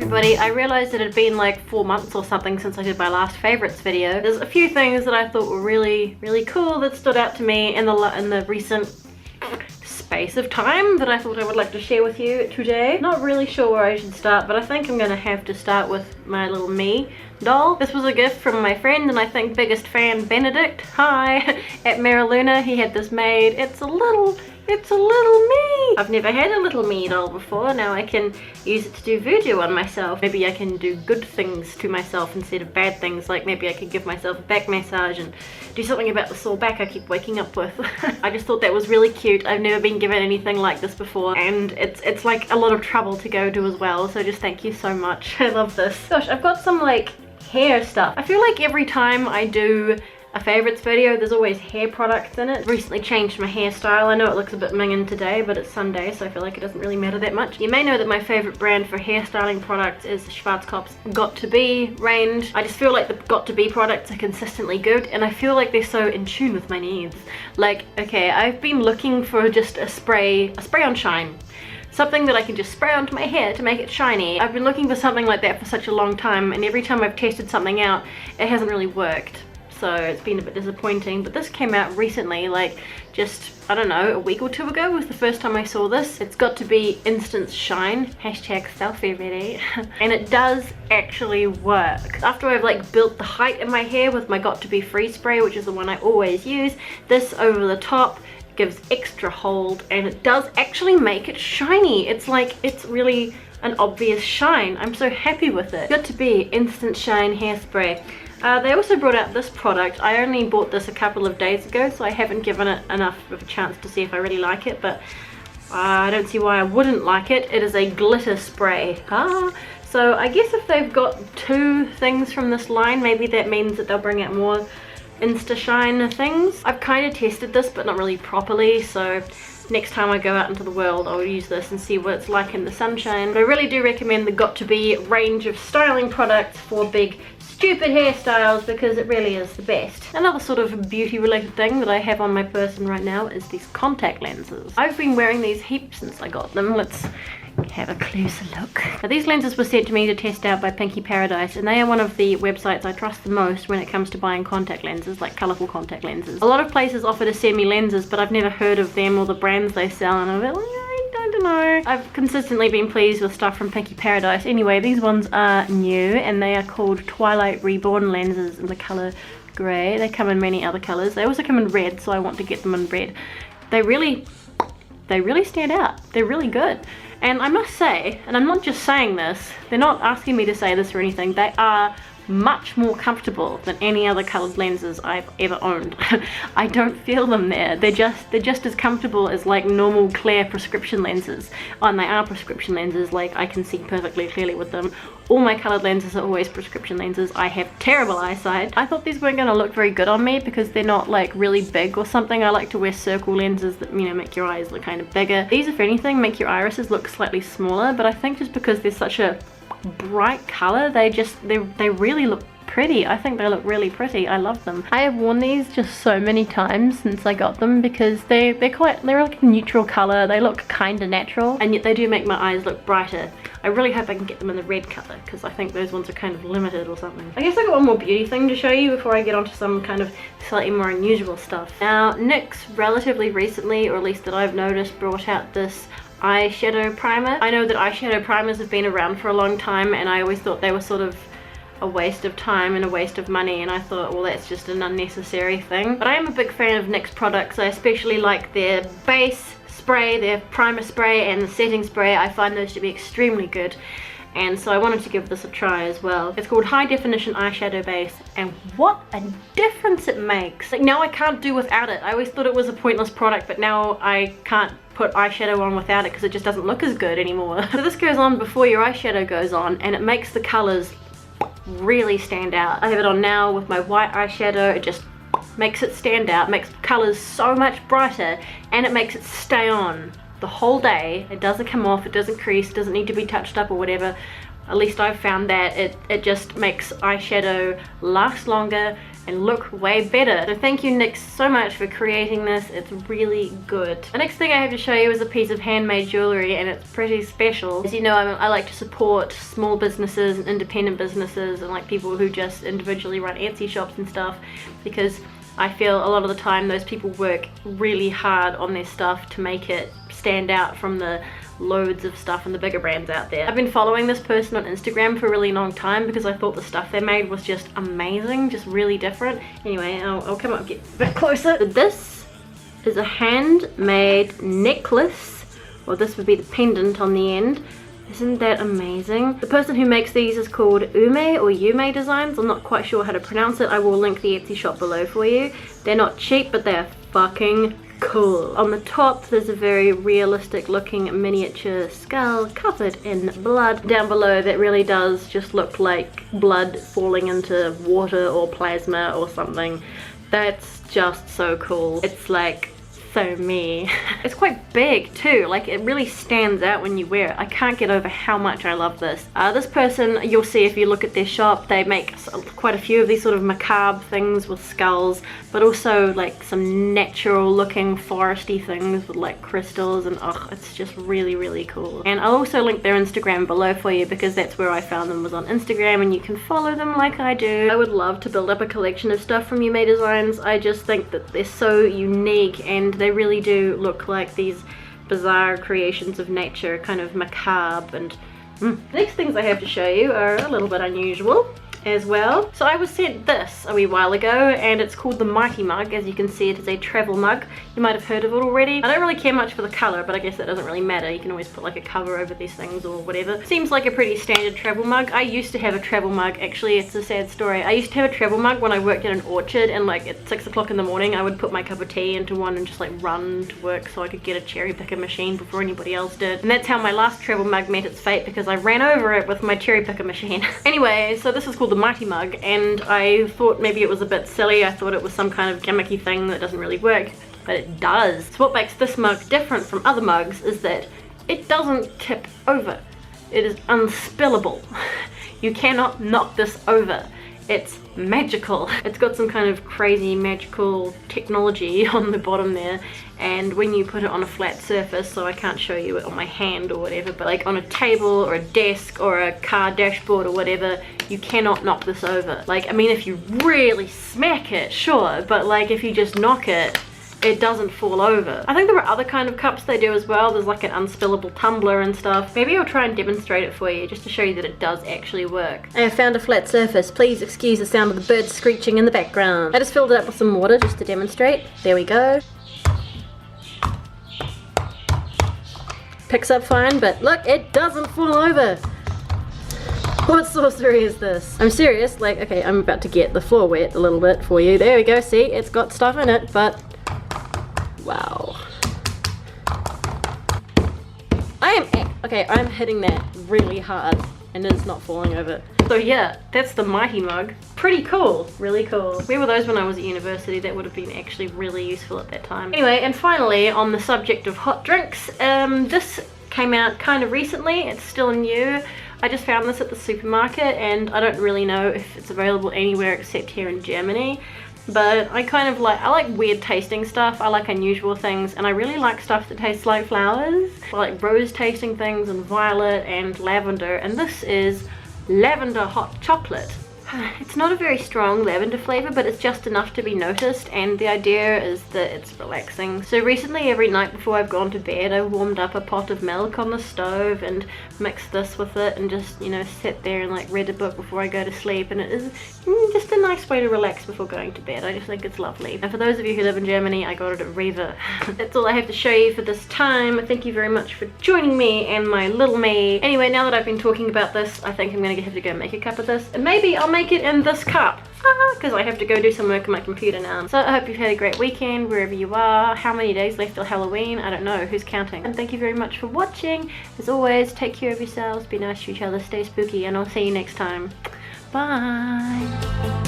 everybody. I realized it had been like 4 months or something since I did my last favorites video. There's a few things that I thought were really cool that stood out to me in the recent space of time that I thought I would like to share with you today. Not really sure where I should start, but I think I'm gonna have to start with my little me doll. This was a gift from my friend and I think biggest fan Benedict, hi, at Mariluna. He had this made. It's a little me. I've never had a little me doll before. Now I can use it to do voodoo on myself. Maybe I can do good things to myself instead of bad things, like maybe I could give myself a back massage and do something about the sore back I keep waking up with. I just thought that was really cute. I've never been given anything like this before, and it's like a lot of trouble to go do as well, so just thank you so much. I love this. Gosh, I've got some like hair stuff. I feel like every time I do a favorites video there's always hair products in it. Recently changed my hairstyle. I know it looks a bit minging today, but it's Sunday, so I feel like it doesn't really matter that much. You may know that my favorite brand for hairstyling products is Schwarzkopf's Got To Be range. I just feel like the Got To Be products are consistently good, and I feel like they're so in tune with my needs. Like, okay, I've been looking for just a spray on shine. Something that I can just spray onto my hair to make it shiny. I've been looking for something like that for such a long time, and every time I've tested something out, it hasn't really worked. So it's been a bit disappointing, but this came out recently, like just, I don't know, a week or two ago was the first time I saw this. It's Got To Be Instant Shine, hashtag selfie ready, and it does actually work. After I've like built the height in my hair with my Got To Be Free Spray, which is the one I always use, this over the top gives extra hold, and it does actually make it shiny. It's like, it's really an obvious shine. I'm so happy with it. Got To Be Instant Shine Hairspray. They also brought out this product. I only bought this a couple of days ago, so I haven't given it enough of a chance to see if I really like it, but I don't see why I wouldn't like it. It is a glitter spray. So I guess if they've got 2 things from this line, maybe that means that they'll bring out more Insta Shine things. I've kind of tested this, but not really properly, so next time I go out into the world I'll use this and see what it's like in the sunshine. But I really do recommend the Got To Be range of styling products for big stupid hairstyles, because it really is the best. Another sort of beauty related thing that I have on my person right now is these contact lenses. I've been wearing these heaps since I got them. Let's have a closer look. Now, these lenses were sent to me to test out by Pinky Paradise, and they are one of the websites I trust the most when it comes to buying contact lenses, like colourful contact lenses. A lot of places offer to send me lenses, but I've never heard of them or the brands they sell, and I'm a bit like, I don't know. I've consistently been pleased with stuff from Pinky Paradise. Anyway, these ones are new, and they are called Twilight Reborn lenses in the colour grey. They come in many other colours. They also come in red, so I want to get them in red. They really stand out. They're really good. And I must say, and I'm not just saying this, they're not asking me to say this or anything, they are much more comfortable than any other coloured lenses I've ever owned. I don't feel them there. They're just as comfortable as like normal clear prescription lenses. And they are prescription lenses, like I can see perfectly clearly with them. All my coloured lenses are always prescription lenses. I have terrible eyesight. I thought these weren't going to look very good on me because they're not like really big or something. I like to wear circle lenses that, you know, make your eyes look kind of bigger. These, if anything, make your irises look slightly smaller, but I think just because they're such a bright color, they really look pretty. I think they look really pretty. I love them. I have worn these just so many times since I got them because they're like a neutral color. They look kind of natural, and yet they do make my eyes look brighter. I really hope I can get them in the red color because I think those ones are kind of limited or something. I guess I got one more beauty thing to show you before I get onto some kind of slightly more unusual stuff. Now, NYX relatively recently, or at least that I've noticed, brought out this eyeshadow primer. I know that eyeshadow primers have been around for a long time, and I always thought they were sort of a waste of time and a waste of money, and I thought, well, that's just an unnecessary thing. But I am a big fan of NYX products. I especially like their base spray, their primer spray, and the setting spray. I find those to be extremely good, and so I wanted to give this a try as well. It's called High Definition Eyeshadow Base, and what a difference it makes. Like, now I can't do without it. I always thought it was a pointless product, but now I can't put eyeshadow on without it because it just doesn't look as good anymore. So this goes on before your eyeshadow goes on, and it makes the colors really stand out. I have it on now with my white eyeshadow. It just makes it stand out, makes colors so much brighter, and it makes it stay on the whole day. It doesn't come off, it doesn't crease, doesn't need to be touched up or whatever. At least I've found that it just makes eyeshadow last longer and look way better. So thank you, Nick, so much for creating this. It's really good. The next thing I have to show you is a piece of handmade jewelry, and it's pretty special. As you know, I like to support small businesses and independent businesses and like people who just individually run Etsy shops and stuff, because I feel a lot of the time those people work really hard on their stuff to make it stand out from the loads of stuff and the bigger brands out there. I've been following this person on Instagram for a really long time because I thought the stuff they made was just amazing, just really different. Anyway, I'll come up and get a bit closer. This is a handmade necklace, or this would be the pendant on the end. Isn't that amazing? The person who makes these is called Youmay Designs. I'm not quite sure how to pronounce it. I will link the Etsy shop below for you. They're not cheap, but they're fucking cool. On the top there's a very realistic looking miniature skull covered in blood. Down below that really does just look like blood falling into water or plasma or something. That's just so cool. It's like so me. It's quite big too, like it really stands out when you wear it. I can't get over how much I love this. This person, you'll see if you look at their shop, they make quite a few of these sort of macabre things with skulls, but also like some natural looking foresty things with like crystals, and oh, it's just really, really cool. And I'll also link their Instagram below for you because that's where I found them, was on Instagram, and you can follow them like I do. I would love to build up a collection of stuff from Youmay Designs. I just think that they're so unique and they really do look like these bizarre creations of nature, kind of macabre. And the next things I have to show you are a little bit unusual as well. So I was sent this a wee while ago, and it's called the Mikey Mug. As you can see, it is a travel mug. You might have heard of it already. I don't really care much for the color, but I guess that doesn't really matter. You can always put like a cover over these things or whatever. Seems like a pretty standard travel mug. I used to have a travel mug. Actually, it's a sad story. I used to have a travel mug when I worked in an orchard, and like at 6 o'clock in the morning I would put my cup of tea into one and just like run to work so I could get a cherry picker machine before anybody else did. And that's how my last travel mug met its fate, because I ran over it with my cherry picker machine. Anyway, so this is called the Mighty Mug, and I thought maybe it was a bit silly. I thought it was some kind of gimmicky thing that doesn't really work, but it does. So what makes this mug different from other mugs is that it doesn't tip over. It is unspillable. You cannot knock this over. It's magical. It's got some kind of crazy magical technology on the bottom there, and when you put it on a flat surface, so I can't show you it on my hand or whatever, but like on a table or a desk or a car dashboard or whatever, you cannot knock this over. Like, I mean, if you really smack it, sure, but like if you just knock it, it doesn't fall over. I think there are other kind of cups they do as well. There's like an unspillable tumbler and stuff. Maybe I'll try and demonstrate it for you just to show you that it does actually work. I have found a flat surface. Please excuse the sound of the birds screeching in the background. I just filled it up with some water just to demonstrate. There we go. Picks up fine, but look, it doesn't fall over. What sorcery is this? I'm serious. Like, okay, I'm about to get the floor wet a little bit for you. There we go. See, it's got stuff in it, but wow. I'm hitting that really hard and it's not falling over. So yeah, that's the Mighty Mug. Pretty cool, really cool. Where were those when I was at university? That would have been actually really useful at that time. Anyway, and finally, on the subject of hot drinks, this came out kind of recently. It's still new. I just found this at the supermarket, and I don't really know if it's available anywhere except here in Germany. But I like weird tasting stuff. I like unusual things, and I really like stuff that tastes like flowers. I like rose tasting things and violet and lavender, and this is Lavender Hot Chocolate. It's not a very strong lavender flavor, but it's just enough to be noticed, and the idea is that it's relaxing. So recently, every night before I've gone to bed, I warmed up a pot of milk on the stove and mixed this with it, and just, you know, sat there and like read a book before I go to sleep, and it is just a nice way to relax before going to bed. I just think it's lovely. And for those of you who live in Germany, I got it at Rewe. That's all I have to show you for this time. Thank you very much for joining me and my little me. Anyway, now that I've been talking about this, I think I'm gonna have to go make a cup of this, and maybe I'll make it in this cup, because I have to go do some work on my computer now. So I hope you've had a great weekend wherever you are. How many days left till Halloween? I don't know, who's counting? And thank you very much for watching. As always, take care of yourselves, be nice to each other, stay spooky, and I'll see you next time. Bye.